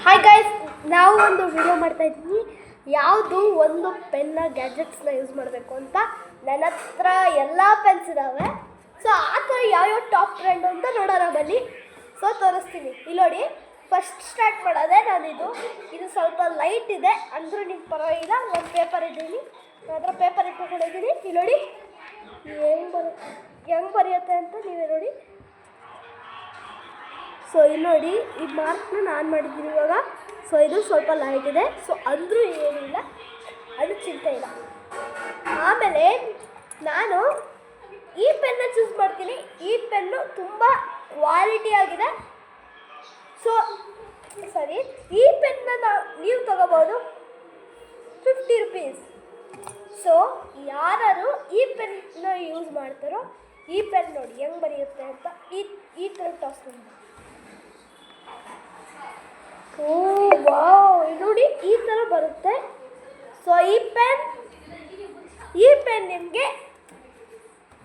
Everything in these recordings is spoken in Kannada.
ಹಾಯ್ ಗೈಸ್, ನಾವು ಒಂದು ವಿಡಿಯೋ ಮಾಡ್ತಾ ಇದ್ದೀವಿ. ಯಾವುದು ಒಂದು ಪೆನ್ನ ಗ್ಯಾಜೆಟ್ಸ್ನ ಯೂಸ್ ಮಾಡಬೇಕು ಅಂತ. ನನ್ನ ಹತ್ರ ಎಲ್ಲ ಪೆನ್ಸ್ ಇದ್ದಾವೆ. ಸೊ ಆ ಥರ ಯಾವ್ಯಾವ ಟಾಪ್ ಟ್ರೆಂಡ್ ಅಂತ ನೋಡೋಣ ಬನ್ನಿ. ಸೊ ತೋರಿಸ್ತೀನಿ. ಇಲ್ಲಿ ನೋಡಿ, ಫಸ್ಟ್ ಸ್ಟಾರ್ಟ್ ಮಾಡೋದೆ ಇದು ಸ್ವಲ್ಪ ಲೈಟ್ ಇದೆ ಅಂದರೂ ನಿಮ್ಗೆ ಪರವಾಗಿಲ್ಲ. ಒಂದು ಪೇಪರ್ ಇದ್ದೀನಿ, ನನ್ನ ಹತ್ರ ಪೇಪರ್ ಇಟ್ಕೊಂಡಿದ್ದೀನಿ. ಇಲ್ಲಿ ನೋಡಿ ಹೆಂಗೆ ಬರೆಯುತ್ತೆ ಅಂತ ನೀವೇ ನೋಡಿ. ಸೊ ಇಲ್ಲಿ ನೋಡಿ, ಈ ಮಾರ್ಕ್ನ ನಾನು ಮಾಡಿದ್ದೀನಿ ಇವಾಗ. ಸೊ ಇದು ಸ್ವಲ್ಪ ಲೈಟ್ ಇದೆ, ಸೊ ಅಂದರೂ ಏನಿಲ್ಲ, ಅದು ಚಿಂತೆ ಇಲ್ಲ. ಆಮೇಲೆ ನಾನು ಈ ಪೆನ್ನ ಚೂಸ್ ಮಾಡ್ತೀನಿ. ಈ ಪೆನ್ನು ತುಂಬ ಕ್ವಾಲಿಟಿ ಆಗಿದೆ. ಸೊ ಈ ಪೆನ್ನ ನೀವು ತಗೋಬೋದು 50 ರೂಪೀಸ್. ಸೊ ಯಾರು ಈ ಪೆನ್ನ ಯೂಸ್ ಮಾಡ್ತಾರೋ ಈ ಪೆನ್ ನೋಡಿ ಹೆಂಗೆ ಬರೆಯುತ್ತೆ ಅಂತ. ಈ ಥರ ಟಾಸ್ ಮಾಡಿ. ಓ ವಾವ್, ನೋಡಿ ಈ ಥರ ಬರುತ್ತೆ. ಸೊ ಈ ಪೆನ್ ನಿಮಗೆ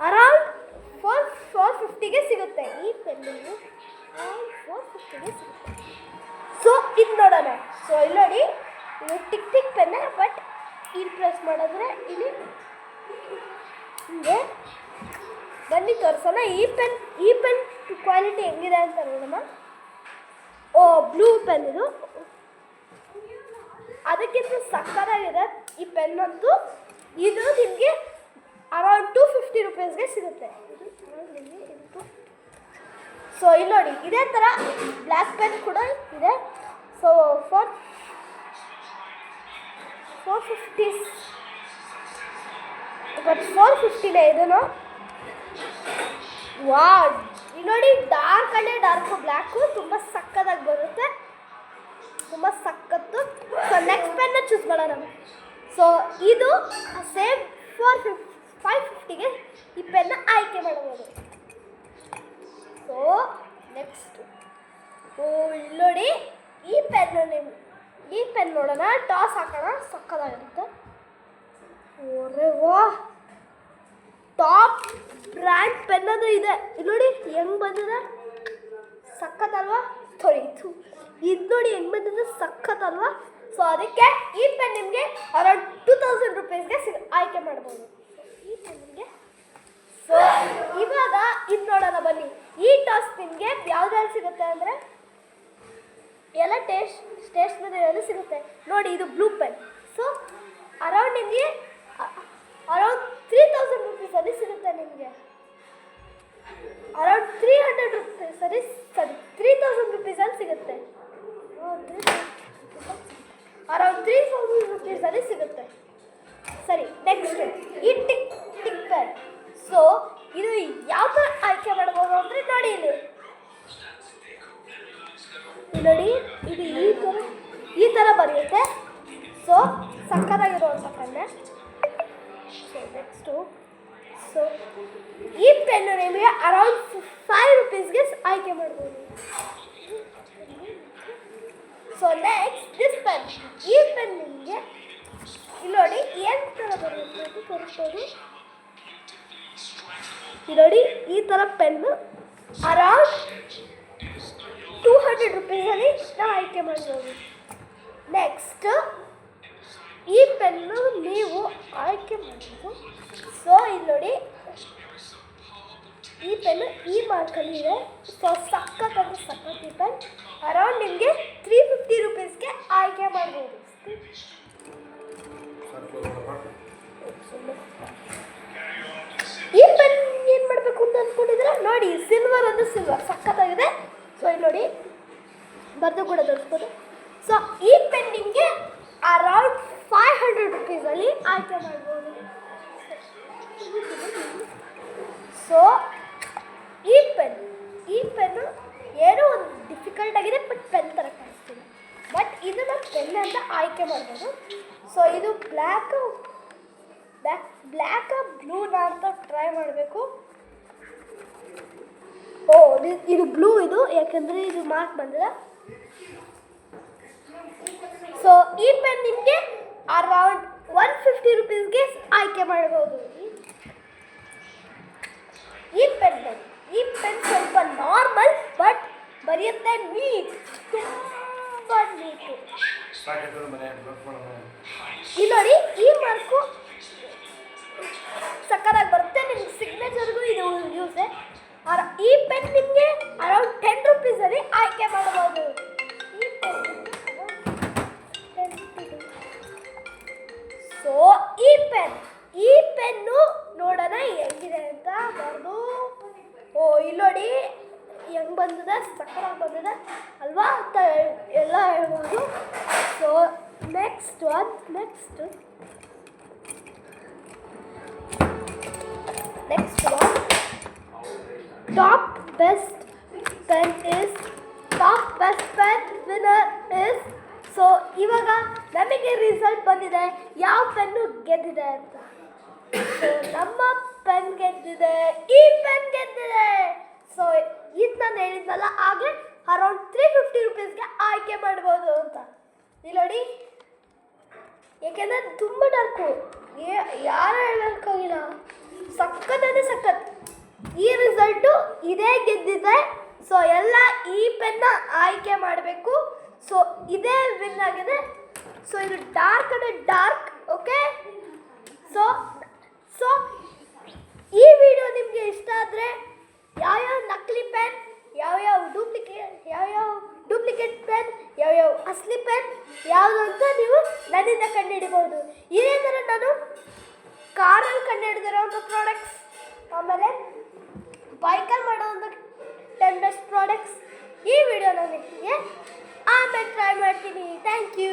ಅರೌಂಡ್ 450ಗೆ ಸಿಗುತ್ತೆ. ಈ ಪೆನ್ ನಿಮಗೆ ಅರೌಂಡ್ 450ಗೆ ಸಿಗುತ್ತೆ. ಸೊ ಇದು ನೋಡೋಣ. ಸೊ ಇಲ್ಲಿ ನೋಡಿ, ಇದು ಟಿಕ್ ಪೆನ್ನೇ, ಬಟ್ ಇಲ್ಲಿ ಪ್ರೆಸ್ ಮಾಡಿದ್ರೆ ಇಲ್ಲಿ ಹಿಂಗೆ ಬನ್ನಿ ತೋರಿಸೋಣ. ಈ ಪೆನ್ ಕ್ವಾಲಿಟಿ ಹೆಂಗಿದೆ ಅಂತ ನೋಡೋಣ. ಬ್ಲೂ ಪೆನ್ ಅದಕ್ಕಿಂತ ಸಕ್ಕತ್ತಾಗಿದೆ ಈ ಪೆನ್ ಅಂತೂ. ಇದು ನಿಮಗೆ ಅರೌಂಡ್ 250 ರೂಪೀಸ್ಗೆ ಸಿಗುತ್ತೆ. ಸೊ ಇಲ್ಲಿ ನೋಡಿ, ಇದೇ ಥರ ಬ್ಲ್ಯಾಕ್ ಪೆನ್ ಕೂಡ ಇದೆ. ಸೊ 450 ಬಟ್ 450ನೇ ಇದನ್ನು. ವಾವ್, ಇಲ್ಲಿ ನೋಡಿ, ಡಾರ್ಕು ಬ್ಲ್ಯಾಕು ತುಂಬ ಸಕ್ಕತ್ತಾಗಿ ಬರುತ್ತೆ, ತುಂಬ ಸಕ್ಕತ್ತು. ಸೊ ನೆಕ್ಸ್ಟ್ ಪೆನ್ನ ಚೂಸ್ ಮಾಡೋಣ. ಸೊ ಇದು ಸೇಮ್ 550ಗೆ ಈ ಪೆನ್ನ ಆಯ್ಕೆ ಮಾಡಬಹುದು. ಸೊ ನೆಕ್ಸ್ಟ್ ಇಲ್ಲಿ ನೋಡಿ, ಈ ಪೆನ್ ನೋಡೋಣ, ಟಾಸ್ ಹಾಕೋಣ, ಸಕ್ಕತ್ತಾಗಿರುತ್ತೆ. ಓರೆ ವಾ, ಟಾಪ್ ಬ್ರ್ಯಾಂಡ್ ಪೆನ್ ಅದು ಇದೆ. ಇಲ್ಲಿ ನೋಡಿ ಹೆಂಗೆ ಬಂದಿದೆ, ಸಕ್ಕತ್ತಲ್ವಾ? ಇದು ನೋಡಿ ಹೆಂಗೆ ಬಂದಿದೆ, ಸಕ್ಕತ್ತಲ್ವಾ? ಸೊ ಅದಕ್ಕೆ ಈ ಪೆನ್ ನಿಮಗೆ ಅರೌಂಡ್ 2000 ರೂಪೀಸ್ಗೆ ಆಯ್ಕೆ ಮಾಡ್ಬೋದು ಈ ಪೆನ್ ನಿಮಗೆ. ಸೊ ಇವಾಗ ಇದು ನೋಡೋಣ ಬನ್ನಿ. ಈ ಟಾಸ್ ನಿಮಗೆ ಯಾವ್ದ್ರಲ್ಲಿ ಸಿಗುತ್ತೆ ಅಂದರೆ ಎಲ್ಲ ಸ್ಟೇಷನರಿಯಲ್ಲಿ ಸಿಗುತ್ತೆ. ನೋಡಿ, ಇದು ಬ್ಲೂ ಪೆನ್. ಸೊ ಅರೌಂಡ್ ನಿಮಗೆ ಅರೌಂಡ್ 3000 ರೂಪೀಸಲ್ಲಿ ಸಿಗುತ್ತೆ. ನಿಮಗೆ ಅರೌಂಡ್ 300 ರೂಪೀಸಲ್ಲಿ 3000 ರೂಪೀಸಲ್ಲಿ ಸಿಗುತ್ತೆ. ಅರೌಂಡ್ 3000 ರೂಪೀಸಲ್ಲಿ ಸಿಗುತ್ತೆ. ಸರಿ, ನೆಕ್ಸ್ಟ್ ಈ ಟಿಕ್ ಪೆನ್. ಸೊ ಇದು ಯಾವ ಥರ ಆಯ್ಕೆ ಮಾಡ್ಬೋದು ಅಂದರೆ ನೋಡಿ, ನೋಡಿ ಇದು ಈ ಥರ ಬರೆಯುತ್ತೆ. ಸೊ ಸಕ್ಕತ್ತಾಗಿರುವಂಥ ಪೆನ್ನೆ. ಸೊ ನೆಕ್ಸ್ಟು, ಸೊ ಈ ಪೆನ್ನು ನಿಮಗೆ ಅರೌಂಡ್ 5 ರೂಪೀಸ್ಗೆ ಆಯ್ಕೆ ಮಾಡ್ಬೋದು. So next this pen. ಈ ಪೆನ್ ನಿಮಗೆ ಇಲ್ಲಿ ನೋಡಿ ಏನು ಥರ ಬರುತ್ತೆ ಅಂತ ತೋರಿಸ್ಬೋದು. ಇಲ್ಲಿ ನೋಡಿ, ಈ ಥರ ಪೆನ್ನು ಅರೌಂಡ್ 200 ರೂಪೀಸಲ್ಲಿ ನಾವು ಆಯ್ಕೆ ಮಾಡ್ಬೋದು. ನೆಕ್ಸ್ಟ್ ಈ ಪೆನ್ನು ನೀವು ಆಯ್ಕೆ ಮಾಡ್ಬೋದು. ಸೊ ಇಲ್ಲಿ ನೋಡಿ, ಈ ಪೆನ್ನು ಈ ಮಾರ್ಕಲ್ಲಿ ಇದೆ. ಸೊ ಸಕ್ಕತ್ತು ಈ ಪೆನ್ ಅರೌಂಡ್ ನಿಮಗೆ 350 ರೂಪೀಸ್ಗೆ ಆಯ್ಕೆ ಮಾಡ್ಬೋದು. ಈ ಪೆನ್ ಏನು ಮಾಡಬೇಕು ಅಂತ ಅಂದ್ಕೊಂಡಿದ್ರೆ ನೋಡಿ, ಸಿಲ್ವರ್ ಸಕ್ಕತ್ತಾಗಿದೆ. ಸೊ ಇಲ್ಲಿ ನೋಡಿ, ಬರೆದು ಕೂಡ ತೋರಿಸ್ಬೋದು. ಸೊ ಈ ಪೆನ್ ನಿಮಗೆ ಅರೌಂಡ್ 500 ರೂಪೀಸಲ್ಲಿ ಆಯ್ಕೆ ಮಾಡ್ಬೋದು. ಸೊ ಈ ಪೆನ್ನು ಏನೋ ಒಂದು ಡಿಫಿಕಲ್ಟ್ ಆಗಿದೆ, ಬಟ್ ಪೆನ್ ಥರ ಕಾಣಿಸ್ತಿಲ್ಲ. ಬಟ್ ಇದನ್ನು ಪೆನ್ ಅಂತ ಆಯ್ಕೆ ಮಾಡ್ಬೋದು. ಸೊ ಇದು ಬ್ಲ್ಯಾಕ್ ಬ್ಲೂನ ಅಂತ ಟ್ರೈ ಮಾಡಬೇಕು. ಇದು ಬ್ಲೂ, ಇದು ಯಾಕೆಂದರೆ ಇದು ಮಾರ್ಕ್ ಬಂದಿದೆ. ಸೊ ಈ ಪೆನ್ ನಿಮಗೆ ಅರೌಂಡ್ 150 ರೂಪೀಸ್ಗೆ ಆಯ್ಕೆ ಮಾಡ್ಬೋದು. ಈ ಪೆನ್ ಸ್ವಲ್ಪ ನಾರ್ಮಲ್, ಬಟ್ ಬರೆಯುತ್ತೆ ನೀಟ್, ತುಂಬ ನೀಟ್. ಇಲ್ಲಿ ನೋಡಿ ಈ ಮಾರ್ಕು ಸಕ್ಕತ್ತಾಗಿ ಬರುತ್ತೆ. ನಿಮ್ಗೆ ಸಿಗ್ನೇಚರ್ಗೂ ಇದು ಯೂಸ್. ಈ ಪೆನ್ ನಿಮಗೆ ಅರೌಂಡ್ 10 ರೂಪೀಸಲ್ಲಿ ಆಯ್ಕೆ ಮಾಡಬಹುದು. ಈ ಸೊ ಈ ಪೆನ್ನು ನೋಡೋಣ ಹೆಂಗಿದೆ ಅಂತ ಬರ್ದು. ಇಲ್ಲಿ ನೋಡಿ ಹೆಂಗೆ ಬಂದಿದೆ, ಸಕ್ಕತ್ತಾಗಿ ಬಂದಿದೆ ಅಲ್ವಾ ಅಂತ ಎಲ್ಲ ಹೇಳ್ಬೋದು. So next one top best pen winner is. So ಇವಾಗ ನಮಗೆ ರಿಸಲ್ಟ್ ಬಂದಿದೆ ಯಾವ ಪೆನ್ನು ಗೆದ್ದಿದೆ ಅಂತ. ಸೊ ನಮ್ಮ ಪೆನ್ ಗೆದ್ದಿದೆ, ಈ ಪೆನ್ ಗೆದ್ದಿದೆ. ಸೊ ಇದು ನಾನು ಹೇಳಿದ್ನಲ್ಲ ಆಗಲೇ ಅರೌಂಡ್ 350 ರೂಪೀಸ್ಗೆ ಆಯ್ಕೆ ಮಾಡ್ಬೋದು ಅಂತ. ಇಲ್ಲಿ ನೋಡಿ ಏಕೆಂದರೆ ತುಂಬ ಡಾರ್ಕು, ಯಾರು ಹೇಳೋಕ್ಕಾಗಿಲ್ಲ, ಸಖತ್. ಈ ರಿಸಲ್ಟು ಇದೇ ಗೆದ್ದಿದೆ. ಸೊ ಎಲ್ಲ ಈ ಪೆನ್ನ ಆಯ್ಕೆ ಮಾಡಬೇಕು. ಸೊ ಇದೇ ವಿನ್ ಆಗಿದೆ. ಸೊ ಇದು ಡಾರ್ಕ್ ಓಕೆ. ಸೊ ಈ ವಿಡಿಯೋ ನಿಮಗೆ ಇಷ್ಟ ಆದರೆ ಯಾವ್ಯಾವ ನಕಲಿ ಪೆನ್, ಯಾವ್ಯಾವ ಡೂಪ್ಲಿಕೇಟ್ ಪೆನ್, ಯಾವ್ಯಾವ ಅಸಲಿ ಪೆನ್ ಯಾವುದು ಅಂತ ನೀವು ನನ್ನಿಂದ ಕಂಡುಹಿಡಿಬೋದು. ಇದೇ ಥರ ನಾನು ಕಾರಲ್ಲಿ ಕಂಡುಹಿಡಿದಿರೋಂಥ ಪ್ರಾಡಕ್ಟ್ಸ್, ಆಮೇಲೆ ಬೈಕಲ್ಲಿ ಮಾಡೋಂಥ 10 ಬೆಸ್ಟ್ ಪ್ರಾಡಕ್ಟ್ಸ್ ಈ ವಿಡಿಯೋ ನನಗೆ ಆಮೇಲೆ ಟ್ರೈ ಮಾಡ್ತೀನಿ. Thank you.